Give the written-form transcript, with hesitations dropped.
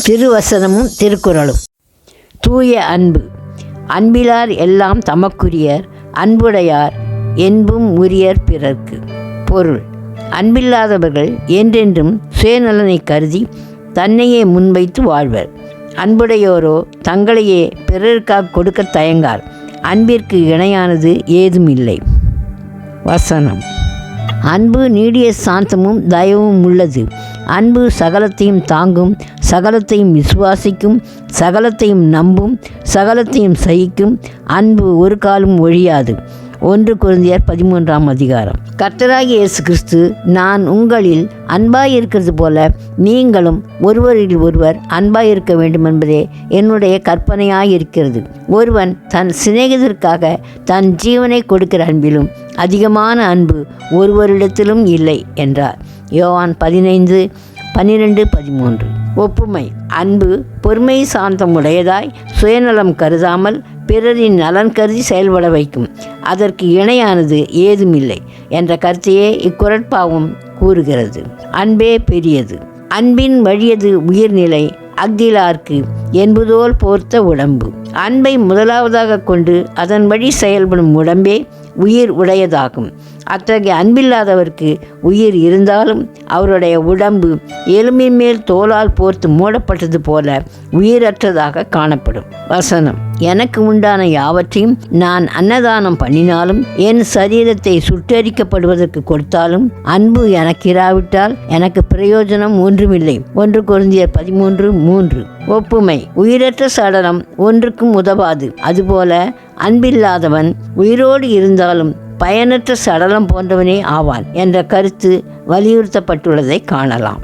திருவசனமும் திருக்குறளும். தூய அன்பு. அன்பிலார் எல்லாம் தமக்குரியர், அன்புடையார் என்பும் உரியர் பிறர்க்கு. பொருள்: அன்பில்லாதவர்கள் என்றென்றும் சுயநலனை கருதி தன்னையே முன்வைத்து வாழ்வர். அன்புடையோரோ தங்களையே பிறருக்காக கொடுக்க தயங்கார். அன்பிற்கு இணையானது ஏதும் இல்லை. வசனம்: அன்பு நீடிய சாந்தமும் தயவும் உள்ளது. அன்பு சகலத்தையும் தாங்கும், சகலத்தையும் விசுவாசிக்கும், சகலத்தையும் நம்பும், சகலத்தையும் சகிக்கும். அன்பு ஒரு காலம் ஒழியாது. 1 கொரிந்தியர் 13ஆம் அதிகாரம். கர்த்தராகிய இயேசு கிறிஸ்து, நான் உங்களில் அன்பாயிருக்கிறது போல நீங்களும் ஒருவரில் ஒருவர் அன்பாயிருக்க வேண்டும் என்பதே என்னுடைய கற்பனையாயிருக்கிறது. ஒருவன் தன் சிநேகிதருக்காக தன் ஜீவனை கொடுக்கிற அன்பிலும் அதிகமான அன்பு ஒருவரிடத்திலும் இல்லை என்றார். யோவான் 15:12-13. ஒப்புமை: அன்பு பொறுமை சாந்தம் உடையதாய் சுயநலம் கருதாமல் பிறரின் நலன் கருதி செயல்பட வைக்கும். அதற்கு இணையானது ஏதுமில்லை என்ற கருத்தையே இக்குறட்பாவும் கூறுகிறது. அன்பே பெரியது. அன்பின் வழியது உயிர்நிலை அஃதிலார்க்கு என்பதோல் போர்த்த உடம்பு. அன்பை முதலாவதாக கொண்டு அதன் வழி செயல்படும் உடம்பே உயிர் உடையதாகும். அத்தகைய அன்பில்லாதவருக்கு உயிர் இருந்தாலும் அவருடைய உடம்பு எலும்பின் மேல் தோலால் போர்த்து மூடப்பட்டது போல உயிரற்றதாக காணப்படும். வசனம்: எனக்கு உண்டான யாவற்றையும் நான் அன்னதானம் பண்ணினாலும் என் சரீரத்தை சுட்டரிக்கப்படுவதற்கு கொடுத்தாலும் அன்பு எனக்கு இராவிட்டால் எனக்கு பிரயோஜனம் ஒன்றுமில்லை. 1 கொரிந்தியர் 13:3. ஒப்புமை: உயிரற்ற சடலம் ஒன்றுக்கும் உதவாது. அதுபோல அன்பில்லாதவன் உயிரோடு இருந்தாலும் பயனற்ற சடலம் போன்றவனே ஆவான் என்ற கருத்து வலியுறுத்தப்பட்டுள்ளதை காணலாம்.